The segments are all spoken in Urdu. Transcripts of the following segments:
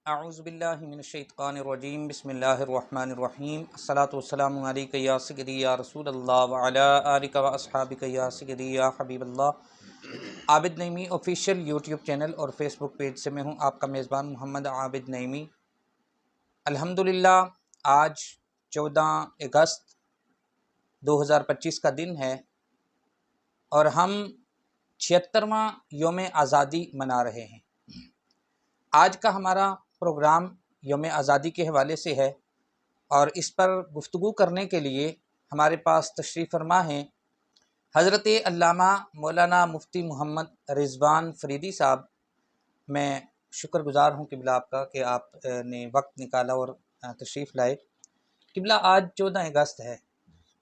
اعوذ باللہ من الشیطان الرجیم بسم اللہ الرحمن الرحیم الصلاۃ والسلام علیک یا سیدی یا رسول اللہ وعلی آلک و اصحابک یا سیدی یا حبیب اللہ۔ عابد نعیمی آفیشیل یوٹیوب چینل اور فیس بک پیج سے میں ہوں آپ کا میزبان محمد عابد نعیمی۔ الحمدللہ آج 14 اگست 2025 کا دن ہے اور ہم 76واں یوم آزادی منا رہے ہیں۔ آج کا ہمارا پروگرام یوم آزادی کے حوالے سے ہے اور اس پر گفتگو کرنے کے لیے ہمارے پاس تشریف فرما ہیں حضرت علامہ مولانا مفتی محمد رضوان فریدی صاحب۔ میں شکر گزار ہوں قبلہ آپ کا کہ آپ نے وقت نکالا اور تشریف لائے۔ قبلہ آج 14 اگست ہے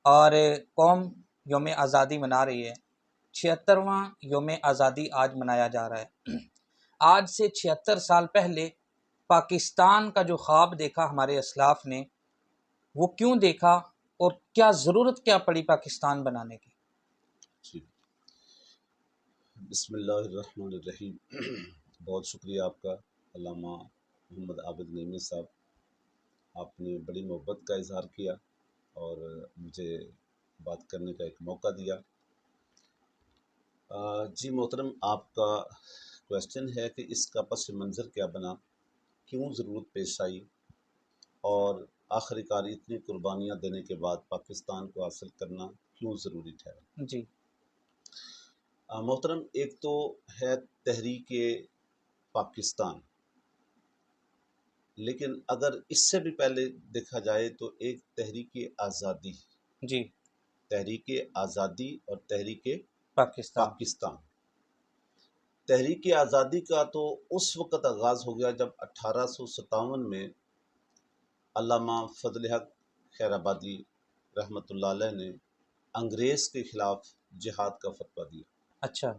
اور قوم یوم آزادی منا رہی ہے۔ 76واں یوم آزادی آج منایا جا رہا ہے۔ آج سے 76 سال پہلے پاکستان کا جو خواب دیکھا ہمارے اسلاف نے، وہ کیوں دیکھا اور کیا ضرورت کیا پڑی پاکستان بنانے کی؟ جی، بسم اللہ الرحمن الرحیم۔ بہت شکریہ آپ کا علامہ محمد عابد نعیمی صاحب، آپ نے بڑی محبت کا اظہار کیا اور مجھے بات کرنے کا ایک موقع دیا۔ جی محترم، آپ کا کویسچن ہے کہ اس کا پس منظر کیا بنا، کیوں ضرورت پیش آئی اور آخر کار اتنی قربانیاں دینے کے بعد پاکستان کو حاصل کرنا کیوں ضروری ٹھہرا۔ جی محترم، ایک تو ہے تحریک پاکستان، لیکن اگر اس سے بھی پہلے دیکھا جائے تو ایک تحریک آزادی، جی تحریک آزادی اور تحریک پاکستان۔ پاکستان۔ تحریک آزادی کا تو اس وقت آغاز ہو گیا جب 1857 میں علامہ فضل حق خیر آبادی رحمۃ اللہ علیہ نے انگریز کے خلاف جہاد کا فتویٰ دیا۔ اچھا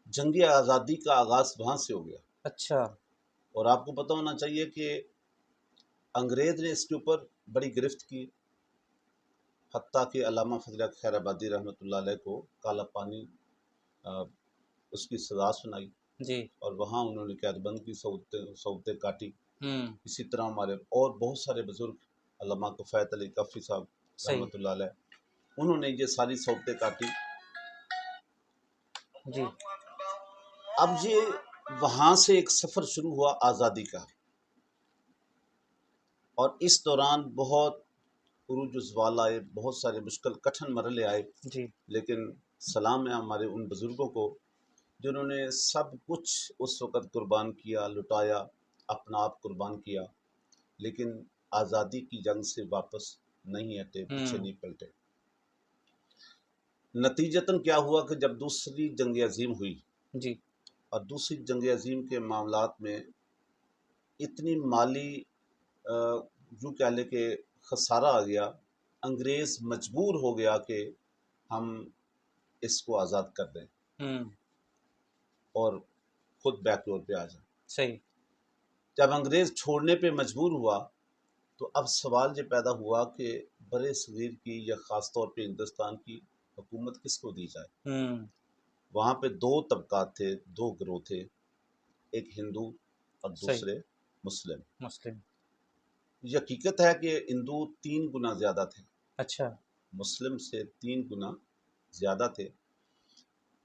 جنگ آزادی کا آغاز وہاں سے ہو گیا۔ اچھا اور آپ کو پتہ ہونا چاہیے کہ انگریز نے اس کے اوپر بڑی گرفت کی، حتیٰ کہ علامہ فضل حق خیر آبادی رحمۃ اللہ علیہ کو کالا پانی اس کی سزا سنائی جی اور وہاں انہوں نے قید بند کی صوتیں کاٹی۔ ہوں اسی طرح ہمارے اور بہت سارے بزرگ، علامہ کفایت علی کفری صاحب صحیح رحمۃ اللہ علیہ، انہوں نے یہ ساری صوتیں کاٹی۔ جی اب یہ وہاں سے ایک سفر شروع ہوا آزادی کا، اور اس دوران بہت عروج و زوال آئے، بہت سارے مشکل کٹھن مرحلے آئے، جی لیکن سلام ہے ہمارے ان بزرگوں کو جنہوں نے سب کچھ اس وقت قربان کیا، لٹایا، اپنا آپ قربان کیا، لیکن آزادی کی جنگ سے واپس نہیں ہٹے، پیچھے نہیں پلٹے۔ نتیجتاً کیا ہوا کہ جب دوسری جنگ عظیم ہوئی جی اور دوسری جنگ عظیم کے معاملات میں اتنی مالی جو کہہ لے کہ خسارہ آ گیا، انگریز مجبور ہو گیا کہ ہم اس کو آزاد کر دیں ہوں اور خود بیک ڈور پہ آ جائیں۔ صحیح جب انگریز چھوڑنے پہ مجبور ہوا تو اب سوال یہ پیدا ہوا کہ برے صغیر کی یا خاص طور پہ ہندوستان کی حکومت کس کو دی جائے۔ ہوں وہاں پہ دو طبقات تھے، دو گروہ تھے، ایک ہندو اور صحیح دوسرے مسلم۔ مسلم یہ حقیقت ہے کہ ہندو 3 گنا زیادہ تھے، اچھا مسلم سے 3 گنا زیادہ تھے،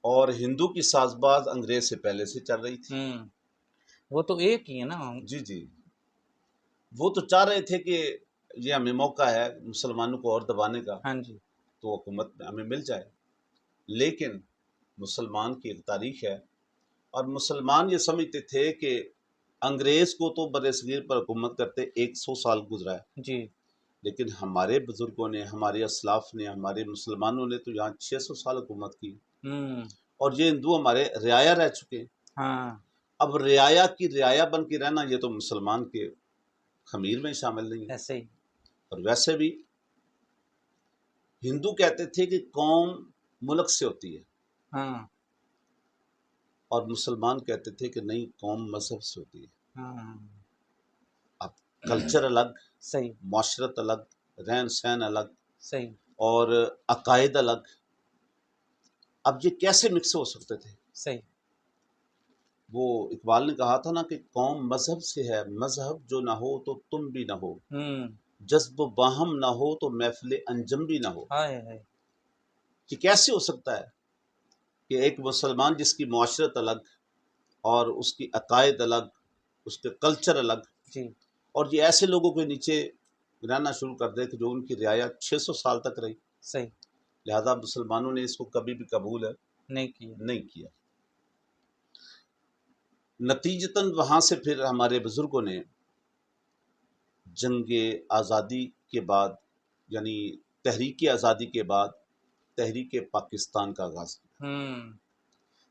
اور ہندو کی ساز باز انگریز سے پہلے سے چل رہی تھی۔ وہ تو ایک ہی ہے نا۔ جی جی، وہ تو چاہ رہے تھے کہ یہ ہمیں موقع ہے مسلمانوں کو اور دبانے کا، ہاں جی تو حکومت ہمیں مل جائے، لیکن مسلمان کی ایک تاریخ ہے اور مسلمان یہ سمجھتے تھے کہ انگریز کو تو بر صغیر پر حکومت کرتے 100 سال گزرا ہے، جی لیکن ہمارے بزرگوں نے، ہمارے اسلاف نے، ہمارے مسلمانوں نے تو یہاں 600 سال حکومت کی، ہوں اور یہ ہندو ہمارے رعایا رہ چکے ہیں۔ ہاں اب رعایا کی رعایا بن کے رہنا یہ تو مسلمان کے خمیر میں شامل نہیں ہے۔ ایسے ہی اور ویسے بھی ہندو کہتے تھے کہ قوم ملک سے ہوتی ہے، ہاں اور مسلمان کہتے تھے کہ نہیں، قوم مذہب سے ہوتی ہے۔ ہاں اب کلچر الگ، صحیح معاشرت الگ، رہن سہن الگ، صحیح اور عقائد الگ، اب یہ کیسے مکس ہو سکتے تھے؟ صحیح وہ اقبال نے کہا تھا نا کہ قوم مذہب سے ہے، مذہب جو نہ ہو تو تم بھی نہ ہو، ہوں، جذب و باہم نہ ہو تو محفل انجم بھی نہ ہو۔ ہائے ہائے، کہ کیسے ہو سکتا ہے کہ ایک مسلمان جس کی معاشرت الگ اور اس کی عقائد الگ، اس کے کلچر الگ، جی، اور یہ ایسے لوگوں کے نیچے رہنا شروع کر دے کہ جو ان کی رعایت 600 سال تک رہی، صحیح، لہذا مسلمانوں نے اس کو کبھی بھی قبول نہیں کیا، نہیں کیا۔ نتیجتاً وہاں سے پھر ہمارے بزرگوں نے جنگ آزادی کے بعد، یعنی تحریک آزادی کے بعد تحریک پاکستان کا آغاز کیا۔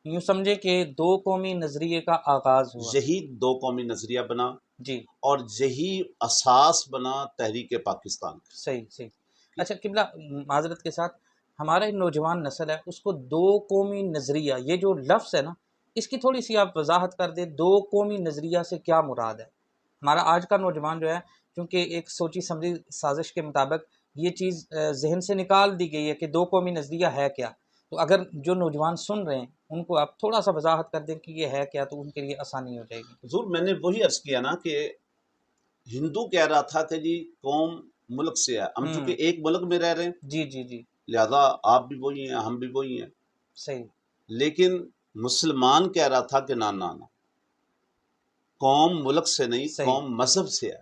یوں سمجھے کہ دو قومی نظریے کا آغاز ہوا۔ یہی دو قومی نظریہ بنا جی، اور یہی اساس بنا تحریک پاکستان کا۔ صحیح صحیح۔ اچھا قبلہ، معذرت کے ساتھ، ہمارا نوجوان نسل ہے اس کو دو قومی نظریہ، یہ جو لفظ ہے نا، اس کی تھوڑی سی آپ وضاحت کر دیں، دو قومی نظریہ سے کیا مراد ہے؟ ہمارا آج کا نوجوان جو ہے، کیونکہ ایک سوچی سمجھی سازش کے مطابق یہ چیز ذہن سے نکال دی گئی ہے کہ دو قومی نظریہ ہے کیا، تو اگر جو نوجوان سن رہے ہیں ان کو آپ تھوڑا سا وضاحت کر دیں کہ یہ ہے کیا، تو ان کے لیے آسانی ہو جائے گی۔ حضور میں نے وہی عرض کیا نا کہ ہندو کہہ رہا تھا کہ جی قوم ملک سے ہے، ہم چونکہ ایک ملک میں رہ رہے ہیں جی جی جی، لہذا آپ بھی وہی ہیں ہم بھی وہی ہیں، صحیح لیکن مسلمان کہہ رہا تھا کہ نہ نہ نہ، قوم ملک سے نہیں، صحیح قوم مذہب سے ہے۔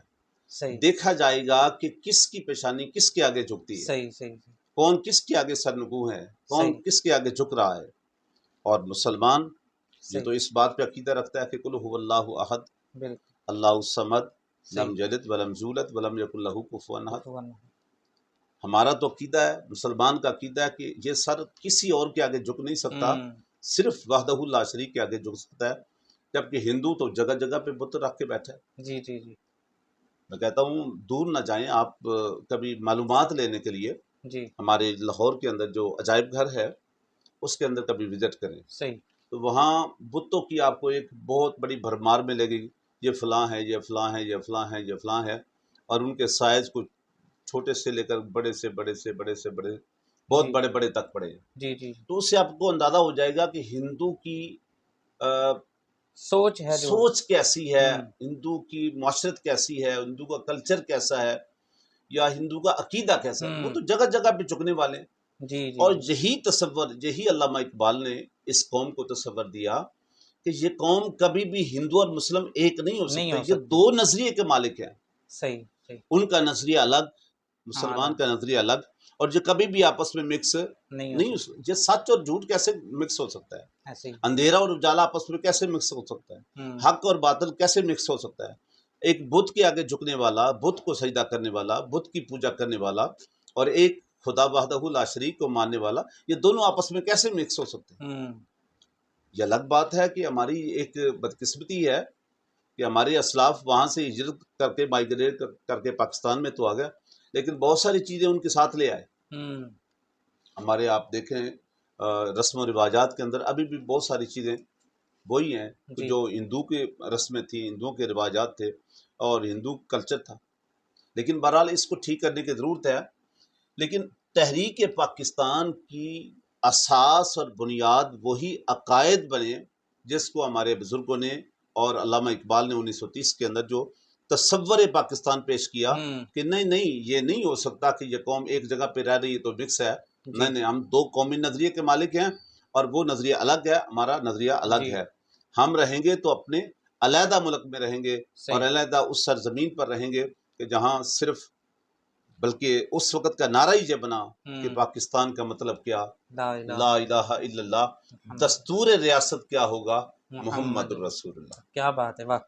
صحیح دیکھا جائے گا کہ کس کی پیشانی کس کے آگے جھکتی ہے، صحیح صحیح کون کس کے آگے سرنگوں ہے، کون صحیح کس کے آگے جھک رہا ہے۔ اور مسلمان یہ تو صحیح، اس بات پہ عقیدہ رکھتا ہے کہ قل هو اللہ احد، بالکل اللہ الصمد، لم صحیح، یلد ولم یولد ولم یکن لہ کفوا احد۔ کفواً احد، ہمارا تو عقیدہ ہے، مسلمان کا عقیدہ ہے کہ یہ سر کسی اور کے آگے جھک نہیں سکتا، صرف وحدہ لا شریک کے آگے جھک سکتا ہے، جبکہ ہندو تو جگہ جگہ پہ بت رکھ کے بیٹھا ہے۔ جی جی جی میں کہتا ہوں دور نہ جائیں آپ، کبھی معلومات لینے کے لیے جی، ہمارے لاہور کے اندر جو عجائب گھر ہے اس کے اندر کبھی وزٹ کریں، صحیح، تو وہاں بتوں کی آپ کو ایک بہت بڑی بھرمار ملے گی، یہ فلاں ہے، یہ فلاں ہے، یہ فلاں ہے، یہ فلاں ہے، اور ان کے سائز کچھ چھوٹے سے لے کر بڑے سے بڑے سے بڑے سے بڑے، بہت جی بڑے بڑے تک پڑے ہیں۔ جی جی، تو اس سے آپ کو اندازہ ہو جائے گا کہ ہندو کی سوچ ہے جو، سوچ کیسی ہے، ہوں، ہندو کی معاشرت کیسی ہے، ہندو کا کلچر کیسا ہے، یا ہندو کا عقیدہ کیسا ہے، وہ تو جگہ جگہ پہ جھکنے والے ہیں۔ جی جی اور جی، یہی تصور، یہی علامہ اقبال نے اس قوم کو تصور دیا کہ یہ قوم کبھی بھی ہندو اور مسلم ایک نہیں ہو نہیں سکتے، ہو یہ سکتی، دو نظریے کے مالک ہیں، صحیح صحیح، ان کا نظریہ الگ، ہاں مسلمان الگ، کا نظریہ الگ، اور یہ کبھی بھی آپس میں مکس نہیں ہو نہیں ہو سکتی، سکتا۔ یہ سچ اور جھوٹ کیسے مکس ہو سکتا ہے؟ ایسے ہی، اندھیرا اور اجالا آپس میں کیسے مکس ہو سکتا ہے؟ حق اور باطل کیسے مکس ہو سکتا ہے؟ ایک بت کے آگے جھکنے والا، بت کو سجدہ کرنے والا، بت کی پوجا کرنے والا، اور ایک خدا وحدہ لا شریک کو ماننے والا، یہ دونوں آپس میں کیسے مکس ہو سکتے ہیں؟ یہ الگ بات ہے کہ ہماری ایک بدقسمتی ہے کہ ہمارے اسلاف وہاں سے ہجرت کر کے مائگریٹ کر کے پاکستان میں تو آ گیا، لیکن بہت ساری چیزیں ان کے ساتھ لے آئے۔ ہمارے آپ دیکھیں رسم و رواجات کے اندر ابھی بھی بہت ساری چیزیں وہی ہیں جی جو ہندو کے رسمیں تھیں، ہندوؤں کے رواجات تھے اور ہندو کلچر تھا، لیکن بہرحال اس کو ٹھیک کرنے کی ضرورت ہے۔ لیکن تحریک پاکستان کی اساس اور بنیاد وہی عقائد بنے جس کو ہمارے بزرگوں نے اور علامہ اقبال نے 1930 کے اندر جو تصور پاکستان پیش کیا کہ نہیں نہیں، یہ نہیں ہو سکتا کہ یہ قوم ایک جگہ پہ رہ رہی ہے تو مکس ہے، نہیں نہیں، ہم دو قومی نظریے کے مالک ہیں، اور وہ نظریہ الگ ہے، ہمارا نظریہ الگ جی، ہے۔ ہم رہیں گے تو اپنے علیحدہ ملک میں رہیں گے، اور صحیح، علیحدہ اس سرزمین پر رہیں گے کہ جہاں صرف، بلکہ اس وقت کا نعرہ ہی یہ بنا کہ پاکستان کا مطلب کیا، لا الہ لا الہ الا اللہ، محمد دستور ریاست کیا ہوگا، محمد محمد، الرسول اللہ۔ کیا بات ہے، واہ!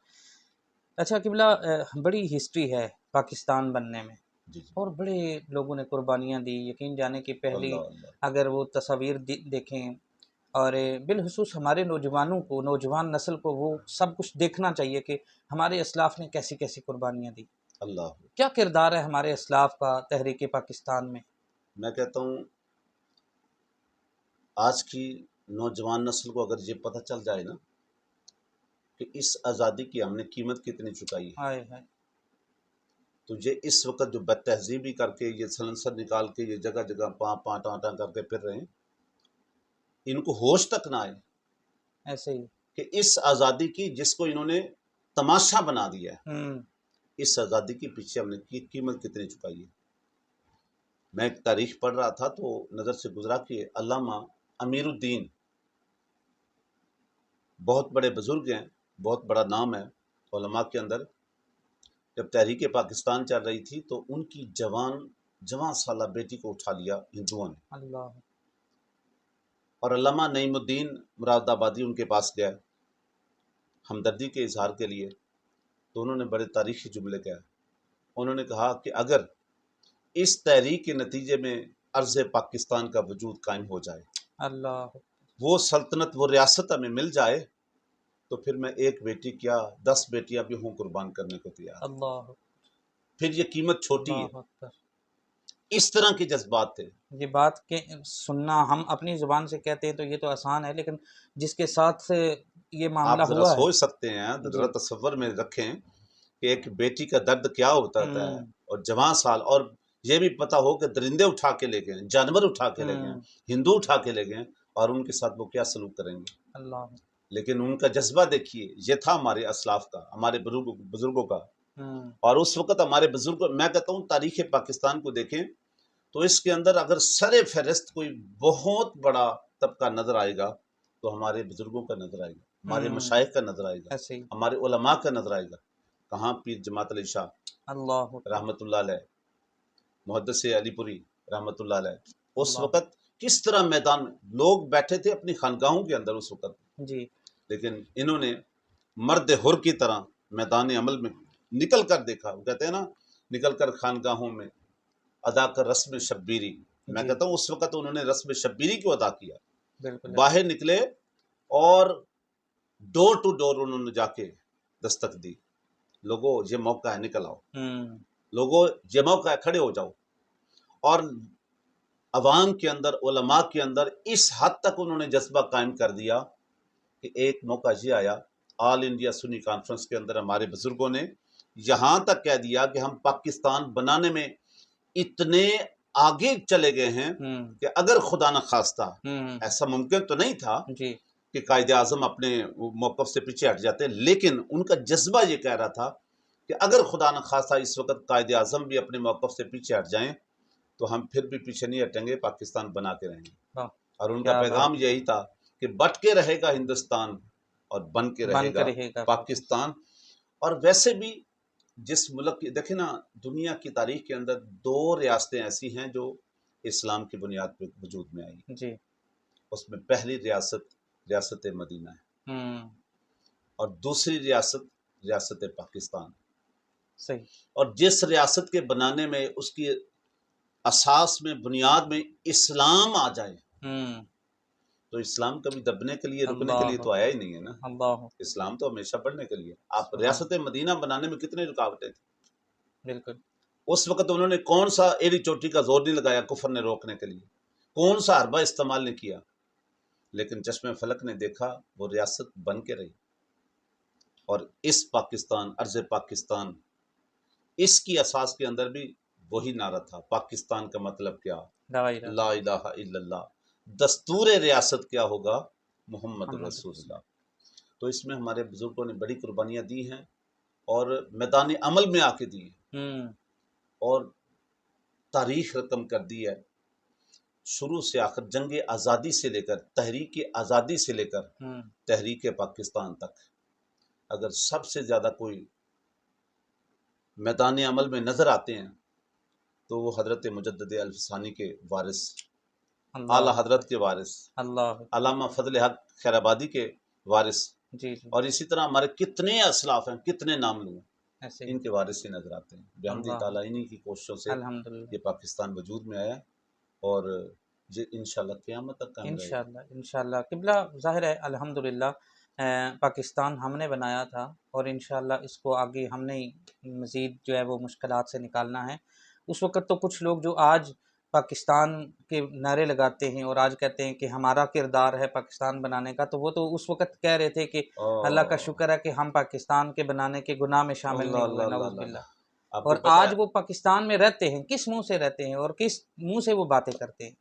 اچھا قبلہ، بڑی ہسٹری ہے پاکستان بننے میں، جی جی، اور بڑے لوگوں نے قربانیاں دی، یقین جانے کہ پہلی اللہ اللہ، اگر وہ تصاویر دیکھیں، اور بالخصوص ہمارے نوجوانوں کو، نوجوان نسل کو وہ سب کچھ دیکھنا چاہیے کہ ہمارے اسلاف نے کیسی کیسی قربانیاں دی، اللہ۔ کیا کردار ہے ہمارے اسلاف کا تحریک پاکستان میں؟ میں کہتا ہوں آج کی نوجوان نسل کو اگر یہ پتہ چل جائے نا کہ اس آزادی کی ہم نے قیمت کتنی چکائی ہے، ہائے ہائے، تو یہ اس وقت جو بد تہذیبی کر کے، یہ سلنسر نکال کے، یہ جگہ جگہ پاں پاں ٹاں ٹاں کر کے پھر رہے ہیں، ان کو ہوش تک نہ آئے ایسے ہی، کہ اس آزادی کی جس کو انہوں نے تماشا بنا دیا ہے، اس آزادی کے پیچھے ہم نے قیمت کتنی چکائی ہے۔ میں ایک تاریخ پڑھ رہا تھا تو نظر سے گزرا کہ علامہ امیر الدین بہت بڑے بزرگ ہیں، بہت بڑا نام ہے علماء کے اندر، جب تحریک پاکستان چل رہی تھی تو ان کی جوان سالہ بیٹی کو اٹھا لیا ہندوؤں نے، اللہ، اور علامہ نعیم الدین مراد آبادی ان کے پاس گیا ہمدردی کے اظہار کے لیے، تو انہوں نے بڑے تاریخی جملے کہا۔ انہوں نے کہا کہ اگر اس تحریک کے نتیجے میں عرض پاکستان کا وجود قائم ہو جائے، اللہ، وہ سلطنت وہ ریاست ہمیں مل جائے، تو پھر میں ایک بیٹی کیا 10 بیٹیاں بھی ہوں قربان کرنے کو تیار، اللہ، پھر یہ قیمت چھوٹی ہے۔ اللہ اکبر۔ اس طرح کے جذبات تھے۔ یہ بات کہ سننا ہم اپنی زبان سے کہتے ہیں تو یہ تو آسان ہے، لیکن جس کے ساتھ سے یہ معاملہ آپ ذرا ہوا ہے، سوچ سکتے ہیں، ذرا جی، تصور میں رکھیں کہ ایک بیٹی کا درد کیا ہوتا ہے، ہوں، اور جوان سال، اور یہ بھی پتا ہو کہ درندے اٹھا کے لے گئے، جانور اٹھا کے لے گئے، ہوں، ہندو اٹھا کے لے گئے، اور ان کے ساتھ وہ کیا سلوک کریں گے۔ اللہ، لیکن ان کا جذبہ دیکھیے، یہ تھا ہمارے اسلاف کا، ہمارے بزرگوں کا۔ ہوں، اور اس وقت ہمارے بزرگوں، میں کہتا ہوں تاریخ پاکستان کو دیکھیں تو اس کے اندر اگر سر فہرست کوئی بہت بڑا طبقہ نظر آئے گا تو ہمارے بزرگوں کا نظر آئے گا، ہمارے ہوں، مشائخ کا نظر آئے گا، ایسے ہی، ہمارے علماء کا نظر آئے گا۔ کہاں پیر جماعت علی شاہ اللہ اکبر، رحمۃ اللہ علیہ، محدث علی پوری رحمۃ اللہ علیہ، اس اللہ، وقت کس طرح میدان میں لوگ بیٹھے تھے اپنی خانقاہوں کے اندر اس وقت، جی، لیکن انہوں نے مرد حر کی طرح میدان عمل میں نکل کر دیکھا۔ وہ کہتے ہیں نا، نکل کر خانقاہوں میں ادا کر رسم شبیری۔ میں جی، کہتا ہوں اس وقت انہوں نے رسم شبیری کو ادا کیا، بالکل ایسے باہر نکلے اور ڈور ٹو ڈور انہوں نے جا کے دستک دی، لوگوں یہ موقع ہے، نکل آؤ، ہوں، لوگوں یہ موقع ہے، کھڑے ہو جاؤ۔ اور عوام کے اندر، علماء کے اندر اس حد تک انہوں نے جذبہ قائم کر دیا کہ ایک موقع یہ آیا آل انڈیا سنی کانفرنس کے اندر ہمارے بزرگوں نے یہاں تک کہہ دیا کہ ہم پاکستان بنانے میں اتنے آگے چلے گئے ہیں ہوں، کہ اگر خدا نہ خواستہ، ہوں، ایسا ممکن تو نہیں تھا جی، کہ قائد اعظم اپنے موقف سے پیچھے ہٹ جاتے، لیکن ان کا جذبہ یہ کہہ رہا تھا کہ اگر خدا نہ خواستہ اس وقت قائد اعظم بھی اپنے موقف سے پیچھے ہٹ جائیں تو ہم پھر بھی پیچھے نہیں ہٹیں گے، پاکستان بنا کے رہیں گے۔ واہ، اور ان کا کیا پیغام بات، یہی تھا کہ بٹ کے رہے گا ہندوستان اور بن کے بن رہے کر گا رہے گا پاکستان۔ اور ویسے بھی جس ملک کی دیکھیں نا، دنیا کی تاریخ کے اندر 2 ریاستیں ایسی ہیں جو اسلام کی بنیاد پہ وجود میں آئی، جی، اس میں پہلی ریاست مدینہ ہے، ہوں، اور دوسری ریاست پاکستان۔ صحیح، اور جس ریاست کے بنانے میں اس کی اساس میں، بنیاد میں اسلام آ جائے ہوں، تو اسلام کبھی دبنے کے لیے، رکنے کے اللہ لیے تو آیا ہی نہیں ہے نا، اللہ، اسلام تو ہمیشہ بڑھنے کے لیے۔ آپ سبحان، ریاست مدینہ بنانے میں کتنی رکاوٹیں تھیں، بالکل، اس وقت انہوں نے کون سا ایڑی چوٹی کا زور نہیں لگایا کفر نے روکنے کے لیے، کون سا حربہ استعمال نہیں کیا، لیکن چشم فلک نے دیکھا وہ ریاست بن کے رہی۔ اور اس پاکستان، عرض پاکستان، اس کی اساس کے اندر بھی وہی نعرہ تھا، پاکستان کا مطلب کیا، لا الہ لا الہ الا اللہ، دستور ریاست کیا ہوگا، محمد محمد رسول رسول، اللہ۔ تو اس میں ہمارے بزرگوں نے بڑی قربانیاں دی ہیں اور میدان عمل میں آ کے دی ہیں، ہوں، اور تاریخ رقم کر دی ہے، شروع سے آخر، جنگ آزادی سے لے کر، تحریک آزادی سے لے کر ہوں، تحریک پاکستان تک۔ اگر سب سے زیادہ کوئی میدان عمل میں نظر آتے ہیں تو وہ حضرت مجدد الفسانی کے وارث، اعلیٰ اللہ، حضرت کے وارث، اللہ، علامہ فضل حق خیر آبادی کے وارث، جی، جی، اور اسی طرح ہمارے کتنے اسلاف ہیں، کتنے نام لوں، ایسے ہی، ان کے وارث ہی نظر آتے ہیں۔ بحمد اللہ، تعالیٰ انہی کی کوششوں سے الحمدللہ، یہ پاکستان وجود میں آیا، اور یہ انشاءاللہ قیامت تک قائم رہے گا۔ انشاءاللہ، انشاءاللہ، قبلہ ظاہر ہے الحمدللہ پاکستان ہم نے بنایا تھا، اور انشاءاللہ اس کو آگے ہم نے مزید جو ہے وہ مشکلات سے نکالنا ہے۔ اس وقت تو کچھ لوگ جو آج پاکستان کے نعرے لگاتے ہیں اور آج کہتے ہیں کہ ہمارا کردار ہے پاکستان بنانے کا، تو وہ تو اس وقت کہہ رہے تھے کہ اللہ کا شکر ہے کہ ہم پاکستان کے بنانے کے گناہ میں شامل اللہ نہیں اللہ ہوئے، اللہ نعوذ اللہ باللہ۔ اللہ۔ آپ اور کو پتہ آج ہے، وہ پاکستان میں رہتے ہیں، کس منہ سے رہتے ہیں اور کس منہ سے وہ باتیں کرتے ہیں؟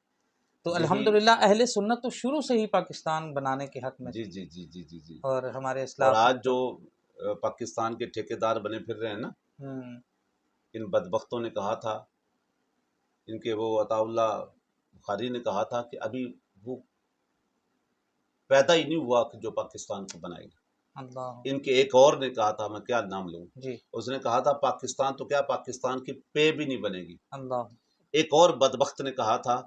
تو یہی الحمدللہ اہل سنت تو شروع سے ہی پاکستان بنانے کے حق میں جی تھے، جی جی جی جی جی اور ہمارے اور اسلاف آج میں جو تو پاکستان کے ٹھیکیدار بنے پھر رہے ہیں نا، ہوں ان بدبختوں نے کہا تھا، ان کے وہ عطا اللہ بخاری نے کہا تھا کہ ابھی وہ پیدا ہی نہیں ہوا کہ جو پاکستان کو بنائے گا۔ اللہ ان کے ایک اور نے کہا تھا، میں کیا نام لوں، جی اس نے کہا تھا پاکستان تو کیا پاکستان کی پے بھی نہیں بنے گی۔ اللہ ایک اور بدبخت نے کہا تھا،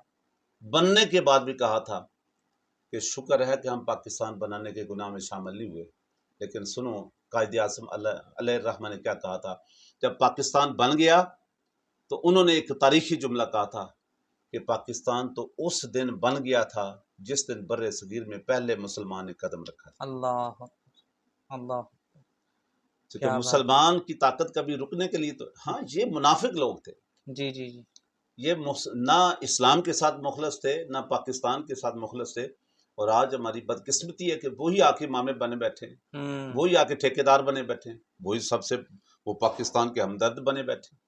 بننے کے بعد بھی کہا تھا کہ شکر ہے کہ ہم پاکستان بنانے کے گناہ میں شامل نہیں ہوئے۔ لیکن سنو قائد اعظم علیہ الرحمہ نے کیا کہا تھا، جب پاکستان بن گیا تو انہوں نے ایک تاریخی جملہ کہا تھا کہ پاکستان تو اس دن بن گیا تھا جس دن بر صغیر میں پہلے مسلمان نے قدم رکھا تھا۔ اللہ اللہ کیونکہ کیا بات ہے، مسلمان کی طاقت کبھی رکنے کے لیے تو ہاں، یہ منافق لوگ تھے، جی جی جی یہ نہ اسلام کے ساتھ مخلص تھے نہ پاکستان کے ساتھ مخلص تھے۔ اور آج ہماری بدقسمتی ہے کہ وہی آ کے امام بنے بیٹھے ہیں، وہی آ کے ٹھیکیدار بنے بیٹھے ہیں، وہی سب سے وہ پاکستان کے ہمدرد بنے بیٹھے ہیں۔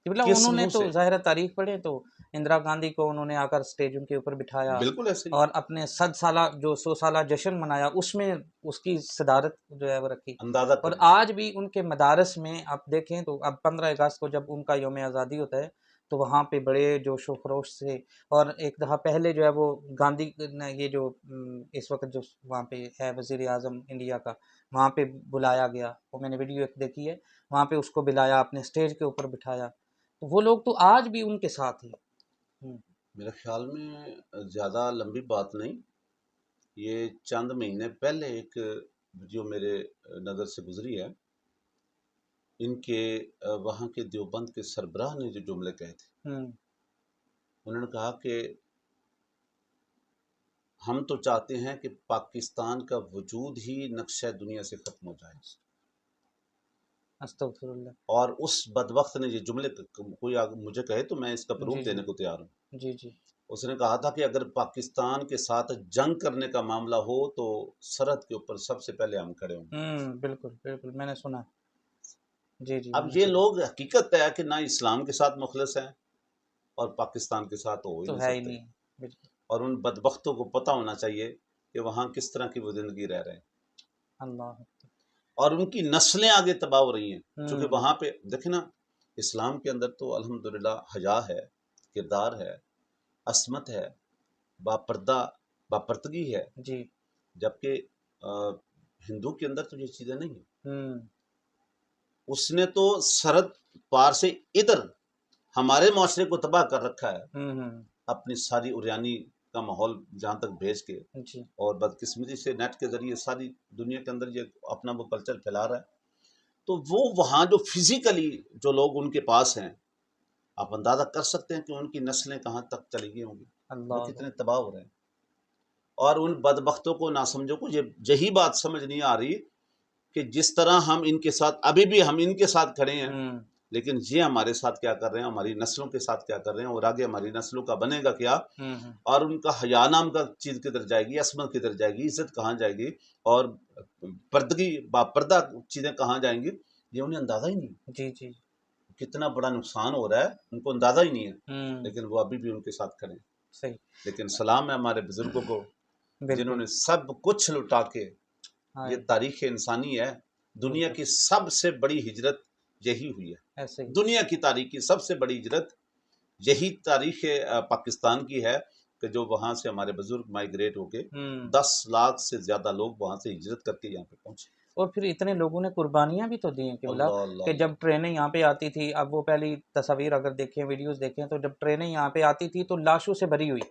مطلب کس انہوں نے منہ تو سے؟ ظاہر تاریخ پڑھے تو اندرا گاندھی کو انہوں نے آ کر اسٹیجوں کے اوپر بٹھایا بالکل ایسے ہی اور اپنے 100 سالہ جو 100 سالہ جشن منایا اس میں اس کی صدارت جو ہے وہ رکھی، اندازہ اور کریں۔ آج بھی ان کے مدارس میں آپ دیکھیں تو اب 15 اگست کو جب ان کا یوم آزادی ہوتا ہے تو وہاں پہ بڑے جوش و خروش سے، اور ایک دفعہ پہلے جو ہے وہ گاندھی نے یہ جو اس وقت جو وہاں پہ ہے وزیر اعظم انڈیا کا، وہاں پہ بلایا گیا، وہ میں نے ویڈیو ایک دیکھی ہے، وہاں پہ اس کو بلایا اپنے اسٹیج کے اوپر بٹھایا، تو وہ لوگ تو آج بھی ان کے ساتھ ہیں۔ میرے خیال میں زیادہ لمبی بات نہیں، یہ چند مہینے پہلے ایک جو میرے نظر سے گزری ہے، ان کے وہاں کے دیوبند کے سربراہ نے جو جملے کہے تھے، ہوں انہوں نے کہا کہ ہم تو چاہتے ہیں کہ پاکستان کا وجود ہی نقشہ دنیا سے ختم ہو جائے، استغفر اللہ، اور اس بدبخت نے یہ جملے کوئی مجھے کہے تو میں اس کا جی پروف جی دینے کو تیار ہوں۔ جی جی اس نے کہا تھا کہ اگر پاکستان کے ساتھ جنگ کرنے کا معاملہ ہو تو سرحد کے اوپر سب سے پہلے ہم کھڑے ہوں گے۔ بالکل بالکل میں نے سنا ہے، جی جی میں اب نے یہ سنا لوگ حقیقت ہے کہ نہ اسلام کے ساتھ مخلص ہیں اور پاکستان کے ساتھ ہو ہی تو نہیں ہے ہی سکتے، نہیں، بالکل اور ان بدبختوں کو پتہ ہونا چاہیے کہ وہاں کس طرح کی وہ زندگی رہ رہے ہیں، اللہ اور ان کی نسلیں آگے تباہ ہو رہی ہیں، چونکہ ہوں وہاں پہ دیکھیں نا، اسلام کے اندر تو الحمدللہ حیا ہے، کردار ہے، عصمت ہے، باپردہ باپردگی ہے، جی جبکہ ہندو کے اندر تو یہ چیزیں نہیں ہیں۔ ہوں اس نے تو سرحد پار سے ادھر ہمارے معاشرے کو تباہ کر رکھا ہے، ہوں اپنی ساری اوریانی کا ماحول جہاں تک بھیج کے، جی اور بدقسمتی سے نیٹ کے ذریعے ساری دنیا کے اندر یہ اپنا وہ کلچر پھیلا رہا ہے۔ تو وہ وہاں جو فزیکلی جو لوگ ان کے پاس ہیں، آپ اندازہ کر سکتے ہیں کہ ان کی نسلیں کہاں تک چلی گئی ہوں گی، وہ اللہ کتنے تباہ ہو رہے ہیں۔ اور ان بدبختوں کو ناسمجھوں کو یہی بات سمجھ نہیں آ رہی کہ جس طرح ہم ان کے ساتھ ابھی بھی ہم ان کے ساتھ کھڑے ہیں، ہوں لیکن یہ ہمارے ساتھ کیا کر رہے ہیں، ہماری نسلوں کے ساتھ کیا کر رہے ہیں، اور آگے ہماری نسلوں کا بنے گا کیا، ہوں اور ان کا حیا نام کا چیز کدھر جائے گی، عصمت کدھر جائے گی، عزت کہاں جائے گی، اور پردگی باپردہ چیزیں کہاں جائیں گی، یہ انہیں اندازہ ہی نہیں۔ جی جی کتنا بڑا نقصان ہو رہا ہے ان کو اندازہ ہی نہیں ہے، ہوں لیکن وہ ابھی بھی ان کے ساتھ کھڑے ہیں۔ صحیح، لیکن سلام ہے ہمارے بزرگوں کو جنہوں بالکل، نے سب کچھ لٹا کے، یہ ہائے تاریخ انسانی ہے، دنیا بالکل کی سب سے بڑی ہجرت یہی ہوئی ہے، ایسے ہی، دنیا کی تاریخ کی سب سے بڑی ہجرت یہی تاریخ پاکستان کی ہے، کہ جو وہاں سے ہمارے بزرگ مائیگریٹ ہو کے ہوں 10 لاکھ سے زیادہ لوگ وہاں سے ہجرت کر کے یہاں پہ پہنچے۔ اور پھر اتنے لوگوں نے قربانیاں بھی تو دی ہیں قبلہ، اللہ اللہ کہ جب اللہ۔ ٹرینیں یہاں پہ آتی تھی، اب وہ پہلی تصاویر اگر دیکھیں ویڈیوز دیکھیں تو جب ٹرینیں یہاں پہ آتی تھی تو لاشوں سے بھری ہوئی،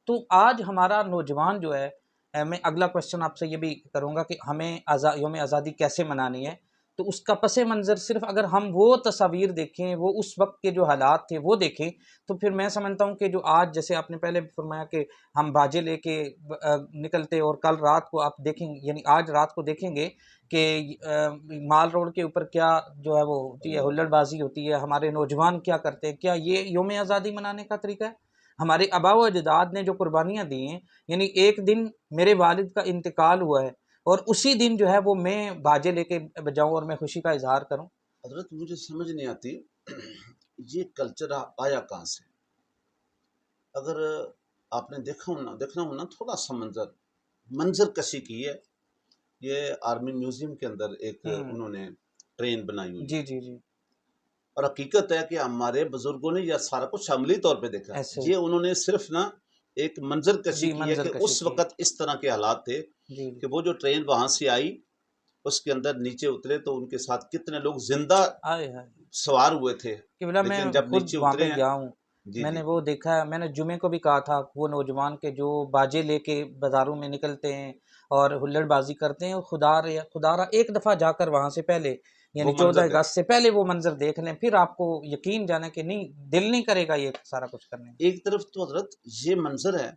تو آج ہمارا نوجوان جو ہے، میں اگلا کوشچن آپ سے یہ بھی کروں گا کہ ہمیں یوم آزادی کیسے منانی ہے، تو اس کا پس منظر صرف اگر ہم وہ تصاویر دیکھیں، وہ اس وقت کے جو حالات تھے وہ دیکھیں، تو پھر میں سمجھتا ہوں کہ جو آج جیسے آپ نے پہلے فرمایا کہ ہم باجے لے کے نکلتے، اور کل رات کو آپ دیکھیں یعنی آج رات کو دیکھیں گے کہ مال روڈ کے اوپر کیا جو ہے وہ ہوتی ہے، ہلڑ بازی ہوتی ہے، ہمارے نوجوان کیا کرتے ہیں، کیا یہ یوم آزادی منانے کا طریقہ ہے؟ ہمارے آباء و اجداد نے جو قربانیاں دی ہیں، یعنی ایک دن میرے والد کا انتقال ہوا ہے اور اسی دن جو ہے وہ میں باجے لے کے بجاؤں اور میں خوشی کا اظہار کروں۔ حضرت مجھے سمجھ نہیں آتی یہ کلچر آیا کہاں سے؟ اگر آپ نے دیکھنا ہونا تھوڑا سا منظر کشی کی ہے. یہ آرمی میوزیم کے اندر ایک انہوں نے ٹرین بنائی ہوئی ہے. جی جی جی اور حقیقت ہے کہ ہمارے بزرگوں نے یہ سارا کچھ عملی طور پہ دیکھا. ایسے یہ انہوں نے صرف نا ایک منظر کشی جی کی ہے منظر کہ کشی اس کی ہے. وقت اس طرح کے حالات تھے جی کہ وہ جو ٹرین وہاں سے آئی اس کے اندر نیچے اترے تو ان کے ساتھ کتنے لوگ زندہ آئے ہائے سوار ہوئے تھے. قبلہ میں لیکن جب خود نیچے وہاں پہ اترے ہیں. گیا ہوں. جی میں جی نے وہ دیکھا ہے. میں نے جمعے کو بھی کہا تھا وہ نوجوان کے جو باجے لے کے بازاروں میں نکلتے ہیں اور ہلڑ بازی کرتے ہیں, خدا را ایک دفعہ جا کر وہاں سے پہلے یعنی وہ 14 منظر اگست سے پہلے وہ منظر دیکھ لیں, پھر آپ کو یقین جانا کہ نہیں دل نہیں کرے گا یہ سارا کچھ کرنے. ایک طرف تو حضرت یہ منظر ہے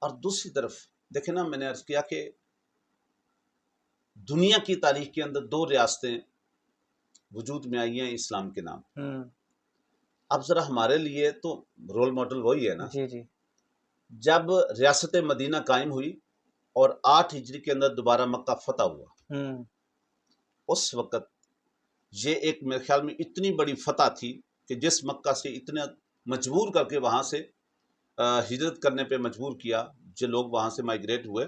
اور دوسری طرف دیکھیں نا, میں نے عرض کیا کہ دنیا کی تاریخ کے اندر 2 ریاستیں وجود میں آئی ہیں اسلام کے نام. اب ذرا ہمارے لیے تو رول ماڈل وہی ہے نا. جی جی جب ریاست مدینہ قائم ہوئی اور 8 ہجری کے اندر دوبارہ مکہ فتح ہوا, اس وقت یہ ایک میرے خیال میں اتنی بڑی فتح تھی کہ جس مکہ سے اتنا مجبور کر کے وہاں سے ہجرت کرنے پہ مجبور کیا, جو لوگ وہاں سے مائیگریٹ ہوئے,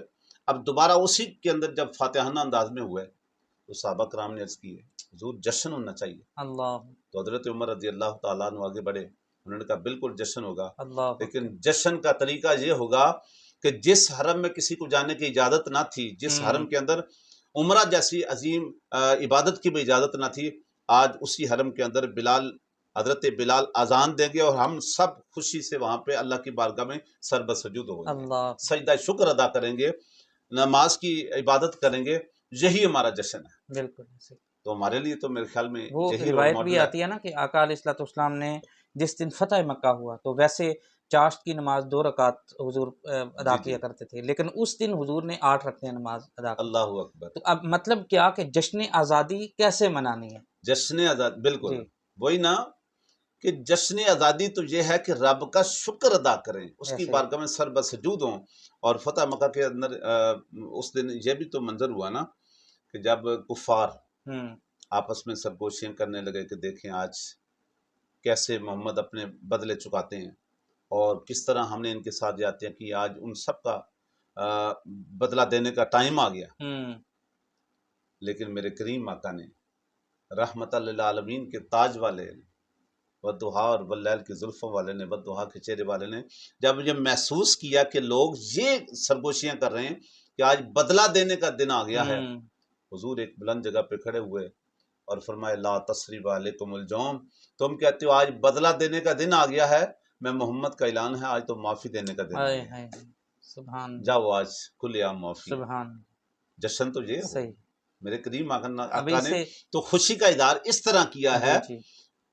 اب دوبارہ اسی کے اندر جب فاتحانہ انداز میں ہوئے تو صحابہ کرام نے عرض کی ہے حضور جشن ہونا چاہیے. اللہ تو حضرت عمر رضی اللہ تعالیٰ عنہ آگے بڑھے, انہوں نے کہا بالکل جشن ہوگا, اللہ لیکن جشن کا طریقہ یہ ہوگا کہ جس حرم میں کسی کو جانے کی اجازت نہ تھی, جس حرم کے اندر عمرہ جیسی عظیم عبادت کی بھی اجازت نہ تھی, آج اسی حرم کے اندر حضرت بلال اذان دیں گے اور ہم سب خوشی سے وہاں پہ اللہ کی بارگاہ میں سر بسجود ہوں گے, اللہ سجدہ شکر ادا کریں گے, نماز کی عبادت کریں گے. یہی ہمارا جشن ہے. بالکل ایسے. تو ہمارے لیے تو میرے خیال میں وہ یہی رول روایت بھی ماڈل ہے. آتی ہے نا کہ آقا علیہ الصلوۃ والسلام نے جس دن فتح مکہ ہوا تو ویسے چاشت کی نماز 2 رکعت حضور ادا جی کیا جی کرتے تھے, لیکن اس دن حضور نے 8 رکعتیں نماز ادا کی. اللہ اکبر. تو اب مطلب کیا کہ جشن آزادی کیسے منانی ہے. جشن آزاد بالکل جی وہی نا کہ جشن آزادی تو یہ ہے کہ رب کا شکر ادا کریں, اس کی ایسے بارگاہ میں سر بسجود ہوں. اور فتح مکہ کے اندر اس دن یہ بھی تو منظر ہوا نا کہ جب کفار آپس میں سرگوشیاں کرنے لگے کہ دیکھیں آج کیسے محمد اپنے بدلے چکاتے ہیں اور کس طرح ہم نے ان کے ساتھ جاتیاں کی, آج ان سب کا بدلہ دینے کا ٹائم آ گیا. لیکن میرے کریم آقا نے رحمت للعالمین کے تاج والے نے والضحیٰ اور واللیل کی زلفوں والے نے والضحیٰ کے چہرے والے نے جب یہ محسوس کیا کہ لوگ یہ سرگوشیاں کر رہے ہیں کہ آج بدلہ دینے کا دن آ گیا ہے, حضور ایک بلند جگہ پہ کھڑے ہوئے اور فرمائے لا تثریب علیکم الجوم, تم کہتے ہو آج بدلہ دینے کا دن آ گیا ہے, میں محمد کا اعلان ہے آج تو معافی دینے کا دن آ گیا ہے. سبحان جاؤ آج کھلے عام معافی. سبحان جشن تو یہ ہو صحیح. میرے کریم ابھی آقا نے سے تو خوشی کا اظہار اس طرح کیا جی ہے جی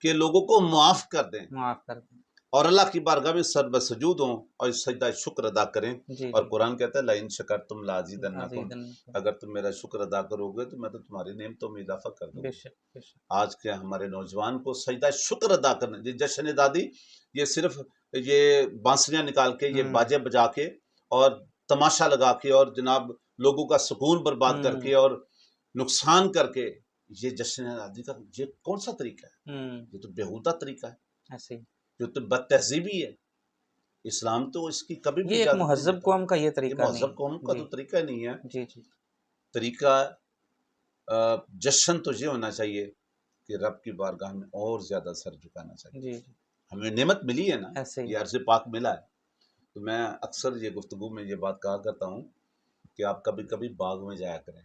کہ لوگوں کو معاف کر دیں معاف کر دیں. اور اللہ کی بارگاہ میں سر بسجود ہوں اور سجدہ شکر ادا کریں. جی اور جی قرآن کہتا ہے لئن شکرتم لازیدنکم, عزیزاً اگر تم میرا شکر ادا کرو گے تو میں تو تمہاری نعمتوں میں اضافہ کر دوں بے گا. شک بے شک. آج کے ہمارے نوجوان کو سجدہ شکر ادا کرنا, یہ جشن دادی یہ صرف یہ بانسریاں نکال کے یہ باجے بجا کے اور تماشا لگا کے اور جناب لوگوں کا سکون برباد کر کے اور نقصان کر کے, یہ جشن دادی کا یہ کون سا طریقہ ہے؟ یہ تو بیہودہ طریقہ ہے, ایسے جو تو بد تہذیبی ہے. اسلام تو اس کی کبھی بھی یہ ایک اجازت نہیں مہذب دیتا. قوم کا یہ یہ طریقہ نہیں. مہذب قوم کا تو طریقہ نہیں ہے. جی جی طریقہ جشن تو یہ ہونا چاہیے کہ رب کی بارگاہ میں اور زیادہ سر جھکانا چاہیے. جی ہمیں نعمت ملی ہے نا, ایسے ہی. یہ عرض پاک ملا ہے. تو میں اکثر یہ گفتگو میں یہ بات کہا کرتا ہوں کہ آپ کبھی کبھی باغ میں جایا کریں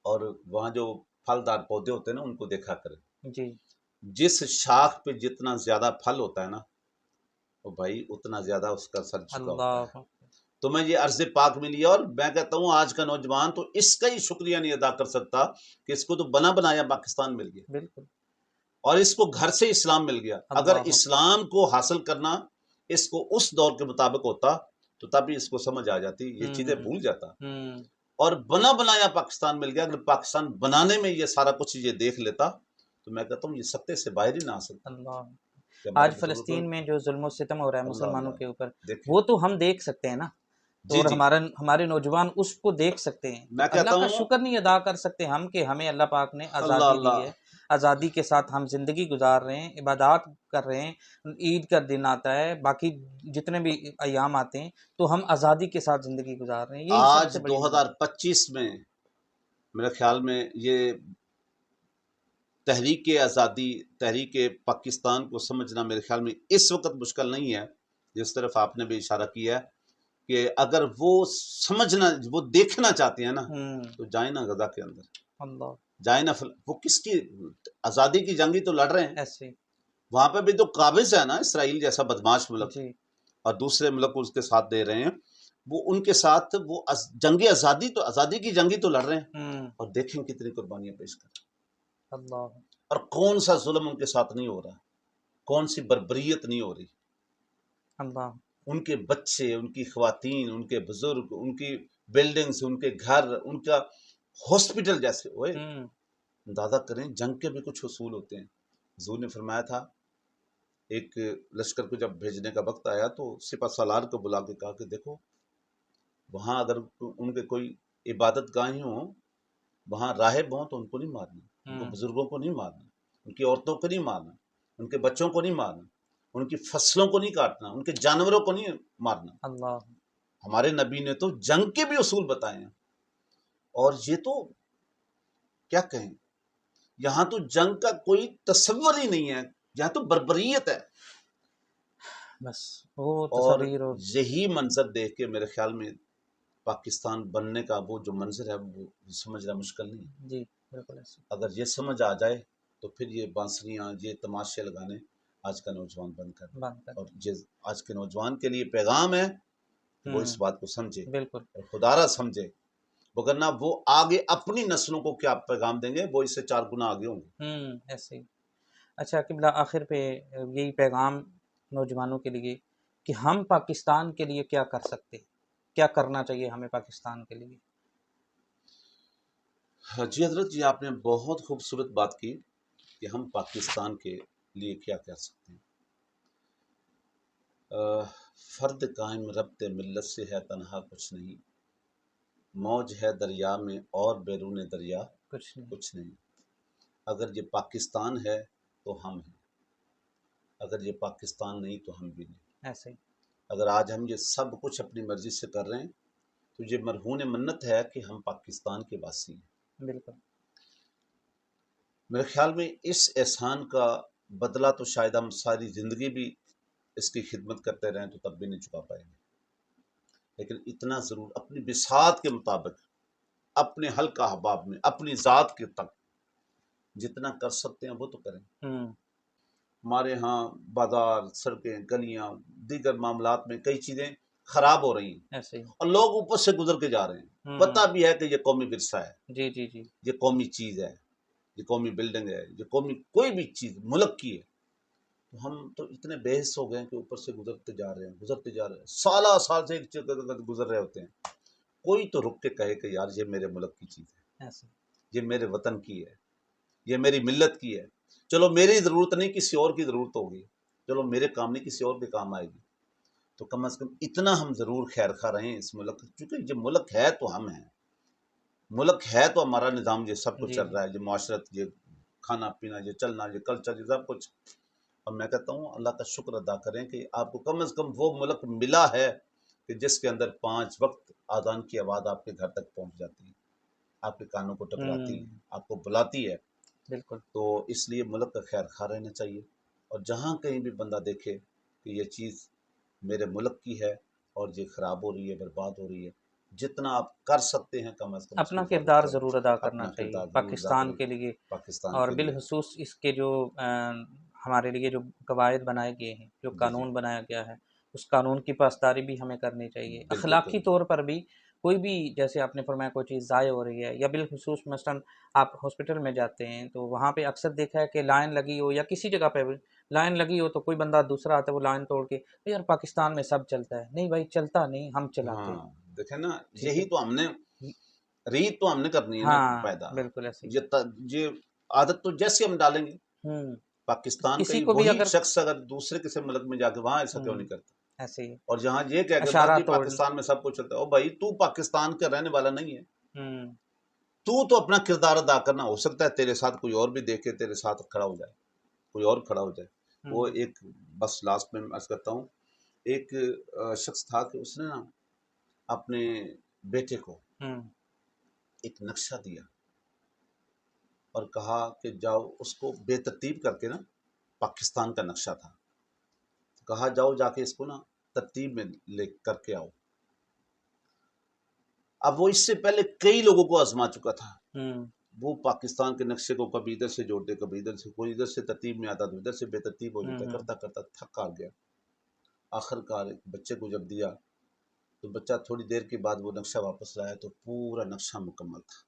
اور وہاں جو پھلدار پودے ہوتے ہیں نا ان کو دیکھا کریں. جی جس شاخ پہ جتنا زیادہ پھل ہوتا ہے نا وہ بھائی اتنا زیادہ اس کا سر جھکا ہوتا ہے. اللہ. تو میں یہ عرض پاک ملی اور میں کہتا ہوں آج کا نوجوان تو اس کا ہی شکریہ نہیں ادا کر سکتا کہ اس کو تو بنا بنایا پاکستان مل گیا بالکل. اور اس کو گھر سے اسلام مل گیا. اگر اللہ. اسلام کو حاصل کرنا اس کو اس دور کے مطابق ہوتا تو تب ہی اس کو سمجھ آ جاتی, یہ چیزیں بھول جاتا. اور بنا بنایا پاکستان مل گیا. اگر پاکستان بنانے میں یہ سارا کچھ یہ دیکھ لیتا تو میں کہتا ہوں یہ سطح سے باہر ہی نہ آ سکتا. اللہ. کہ آج فلسطین میں جو ظلم و ستم ہو رہا ہے مسلمانوں کے اوپر دیکھیں وہ تو ہم دیکھ سکتے ہیں نا, جی اور جی ہمارے نوجوان اس کو دیکھ سکتے ہیں. تو میں کہتا اللہ کا ہوں شکر نہیں ادا کر سکتے ہم کہ ہمیں اللہ پاک نے اللہ آزادی دی اللہ ہے, آزادی کے ساتھ ہم زندگی گزار رہے ہیں، عبادات کر رہے ہیں، عید کا دن آتا ہے، باقی جتنے بھی ایام آتے ہیں تو ہم آزادی کے ساتھ زندگی گزار رہے ہیں، یہی سب آج سے بڑی نعمت 2025 میں میرے خیال میں یہ تحریک آزادی، تحریک پاکستان کو سمجھنا میرے خیال میں اس وقت مشکل نہیں ہے، جس طرف آپ نے بھی اشارہ کیا ہے کہ اگر وہ سمجھنا، وہ دیکھنا چاہتے ہیں نا تو جائیں نا غزہ کے اندر، اللہ جائیں نا وہ کس کی آزادی کی جنگی تو لڑ رہے ہیں، ایسے وہاں پہ بھی تو قابض ہے نا اسرائیل جیسا بدماش ملک، جی اور دوسرے ملک اس کے ساتھ دے رہے ہیں، وہ ان کے ساتھ وہ جنگ آزادی، تو آزادی کی جنگی تو لڑ رہے ہیں، اور دیکھیں کتنی قربانیاں پیش کر رہے ہیں، اللہ اور کون سا ظلم ان کے ساتھ نہیں ہو رہا، کون سی بربریت نہیں ہو رہی، اللہ ان کے بچے، ان کی خواتین، ان کے بزرگ، ان کی بلڈنگز، ان کے گھر، ان کا ہاسپٹل جیسے ہوئے، اندازہ کریں جنگ کے بھی کچھ اصول ہوتے ہیں۔ حضور نے فرمایا تھا ایک لشکر کو جب بھیجنے کا وقت آیا تو سپہ سالار کو بلا کے کہا کہ دیکھو وہاں اگر ان کے کوئی عبادت گاہیں ہوں، وہاں راہب ہوں تو ان کو نہیں مارنا، ان کو بزرگوں کو نہیں مارنا، ان کی عورتوں کو نہیں مارنا، ان کے بچوں کو نہیں مارنا، ان کی فصلوں کو نہیں کاٹنا، ان کے جانوروں کو نہیں مارنا۔ اللہ ہمارے نبی نے تو جنگ کے بھی اصول بتائے ہیں، اور یہ تو کیا کہیں، یہاں تو جنگ کا کوئی تصور ہی نہیں ہے، یہاں تو بربریت ہے، بس وہ اور تصاویر یہی منظر دیکھ کے میرے خیال میں پاکستان بننے کا وہ جو منظر ہے وہ سمجھنا مشکل نہیں ہے۔ جی بالکل ایسے اگر یہ سمجھ آ جائے تو پھر یہ بانسریاں، یہ تماشے لگانے آج کا نوجوان بند کر دیں، بند کر اور یہ آج کے نوجوان کے لیے پیغام ہے کہ وہ اس بات کو سمجھے بالکل اور خدا را سمجھے، وگرنہ وہ آگے اپنی نسلوں کو کیا پیغام دیں گے، وہ اس سے 4 گنا آگے ہوں گے۔ ایسے ہی۔ اچھا قبلہ آخر پہ یہی پیغام نوجوانوں کے لیے کہ ہم پاکستان کے لیے کیا کر سکتے، کیا کرنا چاہیے ہمیں پاکستان کے لیے؟ جی حضرت جی، آپ نے بہت خوبصورت بات کی کہ ہم پاکستان کے لیے کیا کر سکتے ہیں۔ فرد قائم ربط ملت سے ہے تنہا کچھ نہیں، موج ہے دریا میں اور بیرون دریا کچھ نہیں، اگر یہ پاکستان ہے تو ہم ہیں، اگر یہ پاکستان نہیں تو ہم بھی نہیں۔ ایسے ہی اگر آج ہم یہ سب کچھ اپنی مرضی سے کر رہے ہیں تو یہ مرہون منت ہے کہ ہم پاکستان کے واسی ہیں۔ بالکل میرے خیال میں اس احسان کا بدلہ تو شاید ہم ساری زندگی بھی اس کی خدمت کرتے رہیں تو تب بھی نہیں چکا پائیں گے، لیکن اتنا ضرور اپنی بساط کے مطابق، اپنے حلقہ احباب میں، اپنی ذات کے تک جتنا کر سکتے ہیں وہ تو کریں۔ ہمارے ہاں بازار، سڑکیں، گلیاں، دیگر معاملات میں کئی چیزیں خراب ہو رہی ہیں ایسے ہی اور لوگ اوپر سے گزر کے جا رہے ہیں، پتہ بھی ہے کہ یہ قومی ورثہ ہے، جی جی جی یہ قومی چیز ہے، یہ قومی بلڈنگ ہے، یہ قومی کوئی بھی چیز ملک کی ہے، تو ہم تو اتنے بے حس ہو گئے ہیں کہ اوپر سے گزرتے جا رہے ہیں، سالہ سال سے ایک چیز گزر رہے ہوتے ہیں، کوئی تو رک کے کہے کہ یار یہ میرے ملک کی چیز ہے، ایسے یہ میرے وطن کی ہے، یہ میری ملت کی ہے، چلو میری ضرورت نہیں کسی اور کی ضرورت ہوگی، چلو میرے کام نہیں کسی اور کے کام آئے گی، تو کم از کم اتنا ہم ضرور خیر خواہ رہیں اس ملک، کیونکہ یہ ملک ہے تو ہم ہیں، ملک ہے تو ہمارا نظام یہ سب کچھ جی چل رہا ہے، یہ معاشرت، یہ کھانا پینا، یہ چلنا، یہ کلچر، یہ سب کچھ، اور میں کہتا ہوں اللہ کا شکر ادا کریں کہ آپ کو کم از کم وہ ملک ملا ہے کہ جس کے اندر 5 وقت آذان کی آواز آپ کے گھر تک پہنچ جاتی ہے، آپ کے کانوں کو ٹکراتی ہے، آپ کو بلاتی ہے، بالکل تو اس لیے ملک کا خیر خواہ رہنا چاہیے، اور جہاں کہیں بھی بندہ دیکھے کہ یہ چیز میرے ملک کی ہے اور یہ خراب ہو رہی ہے، برباد ہو رہی ہے، جتنا آپ کر سکتے ہیں کم از کم اس کی اپنا حفاظت کردار کریں، ضرور ادا کرنا اپنا چاہیے کردار ضرور ادا پاکستان کریں کے لیے، پاکستان اور کے لیے۔ بالخصوص اس کے جو ہمارے لیے جو قواعد بنائے گئے ہیں، جو جی جی قانون بنایا گیا ہے، اس قانون کی پاسداری بھی ہمیں کرنی چاہیے، بالکل اخلاقی کریں، طور پر بھی کوئی بھی جیسے آپ نے فرمایا کوئی چیز ضائع ہو رہی ہے، یا بالخصوص مثلاً آپ ہاسپٹل میں جاتے ہیں تو وہاں پہ اکثر دیکھا ہے کہ لائن لگی ہو، یا کسی جگہ پہ بھی لائن لگی ہو تو کوئی بندہ دوسرا آتا ہے وہ لائن توڑ کے یار پاکستان میں سب چلتا ہے، نہیں بھائی چلتا نہیں، ہم چلاتے ہاں ہیں، دیکھیں نا، ٹھیک یہی ہے تو ہم نے ریت تو ہم نے کرنی ہے نا ہاں پیدا، بالکل ایسے ہی یہ عادت تو جیسے ہم ڈالیں گے، پاکستان کا کسی ہی کو بھی وہی اگر شخص اگر دوسرے کسی ملک میں جا کے وہاں ایسا کیوں نہیں کرتا، ایسے ہی اور جہاں یہ کہہ کے بس اشارہ جی توڑ پاکستان میں سب کچھ چلتا ہے، او بھائی تو پاکستان کا رہنے والا نہیں ہے، تو اپنا کردار ادا کرنا، ہو سکتا ہے تیرے ساتھ کوئی اور بھی دیکھے تیرے ساتھ کھڑا ہو جائے، کوئی اور کھڑا ہو جائے۔ وہ ایک بس لاسٹ میں عرض کرتا ہوں، ایک شخص تھا کہ اس نے نا اپنے بیٹے کو ایک نقشہ دیا اور کہا کہ جاؤ، اس کو بے ترتیب کر کے نا، پاکستان کا نقشہ تھا، کہا جاؤ جا کے اس کو نا ترتیب میں لے کر کے آؤ۔ اب وہ اس سے پہلے کئی لوگوں کو آزما چکا تھا، وہ پاکستان کے نقشے کو کبھی ادھر سے جوڑتے، کبھی ادھر سے، کوئی ادھر سے ترتیب میں آتا تو ادھر سے بے ترتیب ہو جاتا، کرتا کرتا تھک آ گیا۔ آخر کار بچے کو جب دیا تو بچہ تھوڑی دیر کے بعد وہ نقشہ واپس لایا تو پورا نقشہ مکمل تھا۔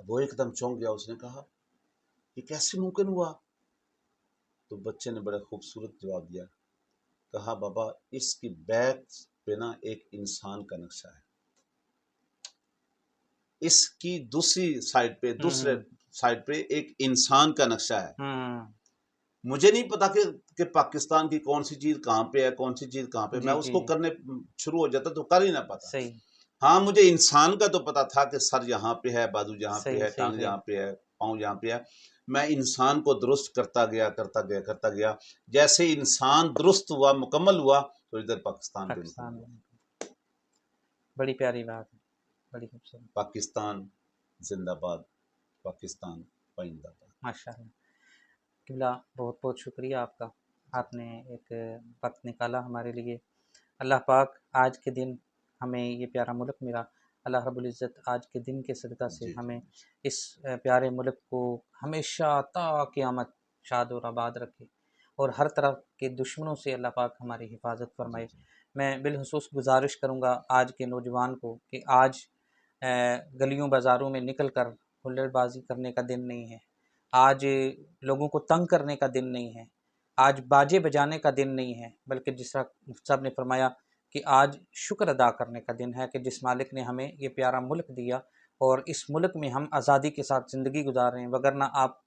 اب وہ ایک دم چونک گیا، اس نے کہا یہ کیسے ممکن ہوا؟ تو بچے نے بڑا خوبصورت جواب دیا، کہا بابا اس کی بیک پہ نا ایک انسان کا نقشہ ہے، اس کی دوسری سائڈ پہ، دوسرے سائڈ پہ ایک انسان کا نقشہ ہے۔ مجھے نہیں پتا کہ پاکستان کی کون سی چیز کہاں پہ ہے، کون سی چیز کہاں پہ، میں اس کو کرنے شروع ہو جاتا تو کر ہی نہ پاتا۔ ہاں مجھے انسان کا تو پتا تھا کہ سر یہاں پہ ہے، بازو یہاں پہ ہے، ٹانگ یہاں پہ ہے، پاؤں یہاں پہ ہے۔ میں انسان کو درست کرتا گیا، جیسے انسان درست ہوا، مکمل ہوا تو ادھر پاکستان پہ مکمل ہوا۔ بڑی پیاری بات ہے، بڑی خوبصورت۔ پاکستان زندہ باد، پاکستان پائندہ باد۔ ماشاء اللہ قبلہ، بہت بہت شکریہ آپ کا، آپ نے ایک وقت نکالا ہمارے لیے۔ اللہ پاک آج کے دن ہمیں یہ پیارا ملک ملا، اللہ رب العزت آج کے دن کے صدقہ سے ہمیں اس پیارے ملک کو ہمیشہ تا قیامت شاد اور آباد رکھے، اور ہر طرح کے دشمنوں سے اللہ پاک ہماری حفاظت فرمائے۔ میں بالخصوص گزارش کروں گا آج کے نوجوان کو کہ آج گلیوں بازاروں میں نکل کر ہلڑ بازی کرنے کا دن نہیں ہے، آج لوگوں کو تنگ کرنے کا دن نہیں ہے، آج باجے بجانے کا دن نہیں ہے، بلکہ جس طرح مفتی صاحب نے فرمایا کہ آج شکر ادا کرنے کا دن ہے کہ جس مالک نے ہمیں یہ پیارا ملک دیا اور اس ملک میں ہم آزادی کے ساتھ زندگی گزار رہے ہیں۔ وگرنہ آپ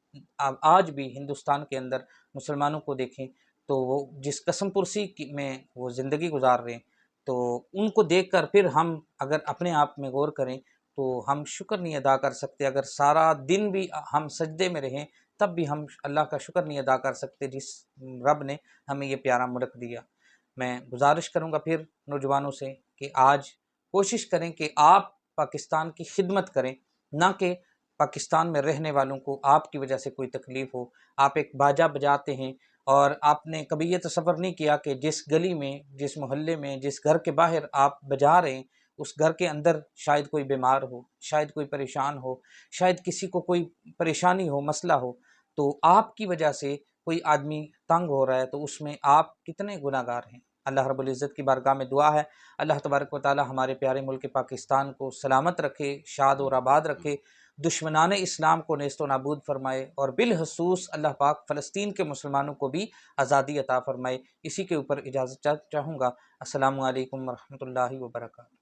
آج بھی ہندوستان کے اندر مسلمانوں کو دیکھیں تو وہ جس قسم پرسی میں وہ زندگی گزار رہے ہیں، تو ان کو دیکھ کر پھر ہم اگر اپنے آپ میں غور کریں تو ہم شکر نہیں ادا کر سکتے۔ اگر سارا دن بھی ہم سجدے میں رہیں تب بھی ہم اللہ کا شکر نہیں ادا کر سکتے جس رب نے ہمیں یہ پیارا ملک دیا۔ میں گزارش کروں گا پھر نوجوانوں سے کہ آج کوشش کریں کہ آپ پاکستان کی خدمت کریں، نہ کہ پاکستان میں رہنے والوں کو آپ کی وجہ سے کوئی تکلیف ہو۔ آپ ایک باجا بجاتے ہیں اور آپ نے کبھی یہ تصور نہیں کیا کہ جس گلی میں، جس محلے میں، جس گھر کے باہر آپ بجا رہے ہیں اس گھر کے اندر شاید کوئی بیمار ہو، شاید کوئی پریشان ہو، شاید کسی کو کوئی پریشانی ہو، مسئلہ ہو، تو آپ کی وجہ سے کوئی آدمی تنگ ہو رہا ہے تو اس میں آپ کتنے گناہ گار ہیں۔ اللہ رب العزت کی بارگاہ میں دعا ہے اللہ تبارک و تعالی ہمارے پیارے ملک پاکستان کو سلامت رکھے، شاد اور آباد رکھے، دشمنان اسلام کو نیست و نابود فرمائے، اور بالخصوص اللہ پاک فلسطین کے مسلمانوں کو بھی آزادی عطا فرمائے۔ اسی کے اوپر اجازت چاہوں گا۔ السلام علیکم ورحمۃ اللہ وبرکاتہ۔